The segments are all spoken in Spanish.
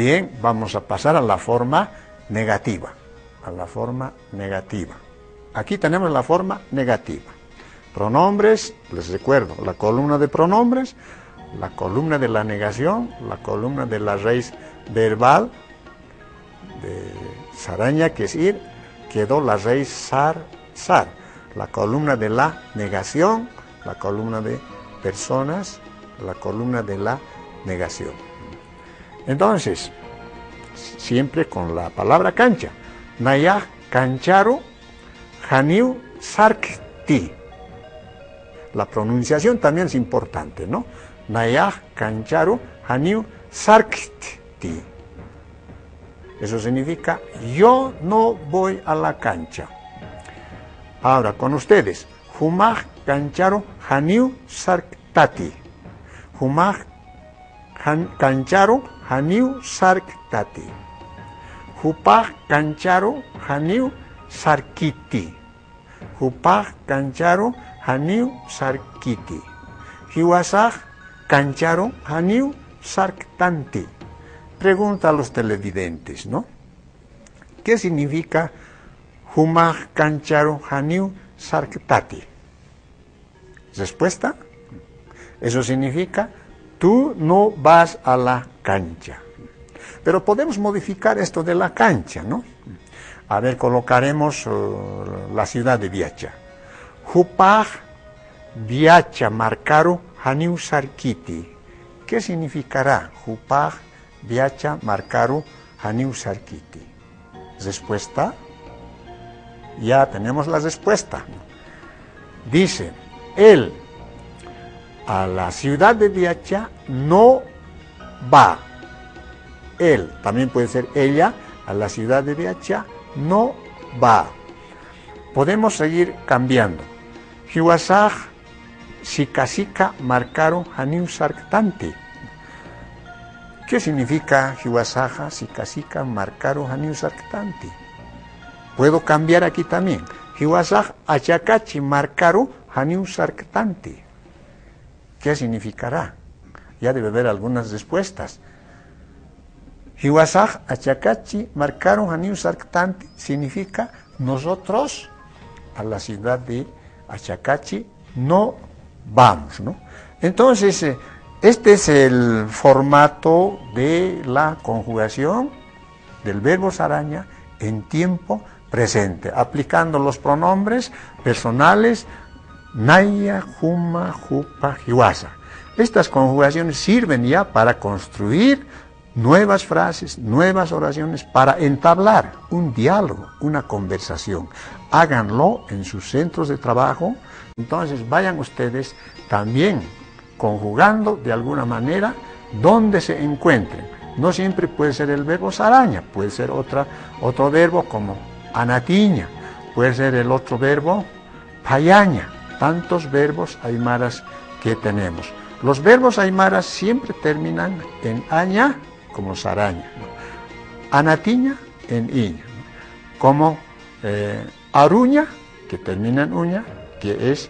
Bien, vamos a pasar a la forma negativa. A la forma negativa. Aquí tenemos la forma negativa. Pronombres, les recuerdo, la columna de pronombres, la columna de la negación, la columna de la raíz verbal de saraña, que es ir, quedó la raíz sar. La columna de la negación, la columna de personas, la columna de la negación. Entonces, siempre con la palabra cancha. Nayah cancharo haniu sarkti. La pronunciación también es importante, ¿no? Nayah cancharo haniu sarkti. Eso significa, yo no voy a la cancha. Ahora, con ustedes. Humah cancharo haniu sarktati. Humah cancharo haniu sarktati. Hupah cancharo haniu sarkiti. Hupah cancharo haniu sarkiti. Hiwasah cancharo haniu sarktanti. Pregunta a los televidentes, ¿no? ¿Qué significa humah cancharo haniu sarktati? Respuesta. Eso significa, tú no vas a la cancha. Pero podemos modificar esto de la cancha, ¿no? A ver, colocaremos la ciudad de Viacha. Hupah Viacha marcaro haniu sarkiti. ¿Qué significará Hupah Viacha marcaro haniu sarkiti? Respuesta. Ya tenemos la respuesta. Dice, él a la ciudad de Viacha no va. Él, también puede ser ella, a la ciudad de Viacha no va. Podemos seguir cambiando. Hiwasah sikasika marcaro haniu sarktanti. ¿Qué significa Hiwasaja sikasika marcaro haniu sarktanti? Puedo cambiar aquí también. Hiwasah achakachi marcaro haniu sarktanti. ¿Qué significará? Ya debe haber algunas respuestas. Hiwasah achakachi marcaro haniu sarktanti significa nosotros a la ciudad de Achacachi no vamos, ¿no? Entonces, este es el formato de la conjugación del verbo saraña en tiempo presente, aplicando los pronombres personales naya, huma, jupa, hiwasa. Estas conjugaciones sirven ya para construir nuevas frases, nuevas oraciones, para entablar un diálogo, una conversación. Háganlo en sus centros de trabajo. Entonces vayan ustedes también conjugando de alguna manera donde se encuentren. No siempre puede ser el verbo saraña, puede ser otro verbo como anatiña, puede ser el otro verbo payaña. Tantos verbos aymaras que tenemos. Los verbos aymaras siempre terminan en aña, como saraña, ¿no? Anatiña en iña, ¿no? Como aruña, que termina en uña, que es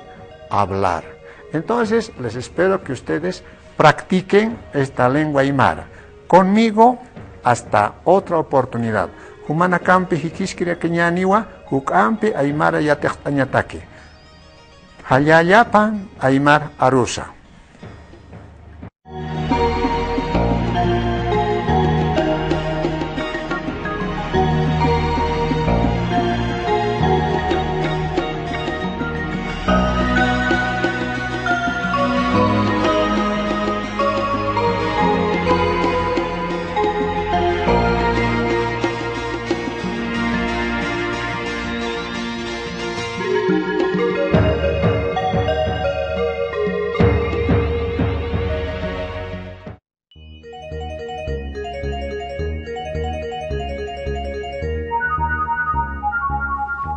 hablar. Entonces, les espero que ustedes practiquen esta lengua aymara. Conmigo, hasta otra oportunidad. Humanakampi hikiskira keñaniwa, hukampi aymara yatextañatake. Hayayapan aymar arusa.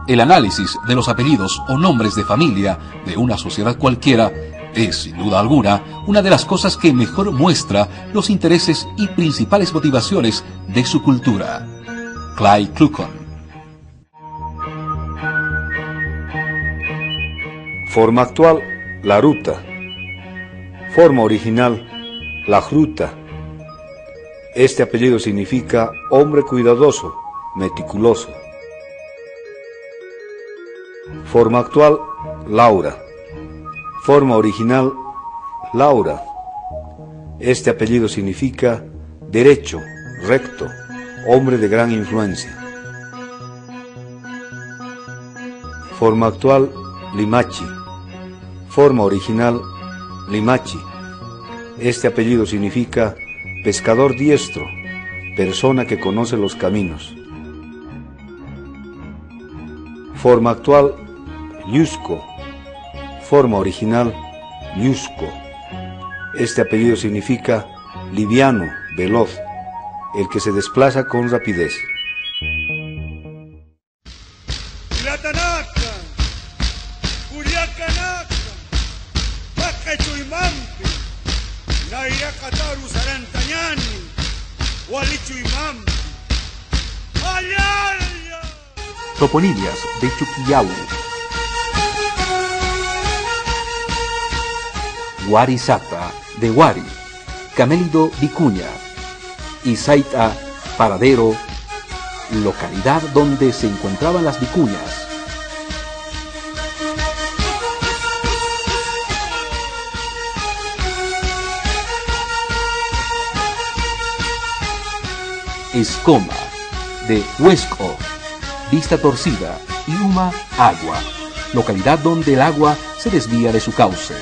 El análisis de los apellidos o nombres de familia de una sociedad cualquiera es, sin duda alguna, una de las cosas que mejor muestra los intereses y principales motivaciones de su cultura. Clay Kluckhohn. Forma actual, la ruta. Forma original, la gruta. Este apellido significa hombre cuidadoso, meticuloso. Forma actual, Laura. Forma original, Laura. Este apellido significa derecho, recto, hombre de gran influencia. Forma actual, Limachi. Forma original, Limachi. Este apellido significa pescador diestro, persona que conoce los caminos. Forma actual, Llusco. Forma original, Llusco. Este apellido significa liviano, veloz, el que se desplaza con rapidez. Tlatanaca, Curiacanaca, Pacachuimampi, Nairacataru Sarantañani, Hualichuimampi, Ayaya. Toponimias de Chuquillau. Guarizata, de Guari, Camélido, Vicuña. Izaita, paradero, localidad donde se encontraban las vicuñas. Escoma, de Huesco, vista torcida. Y Uma, agua, localidad donde el agua se desvía de su cauce.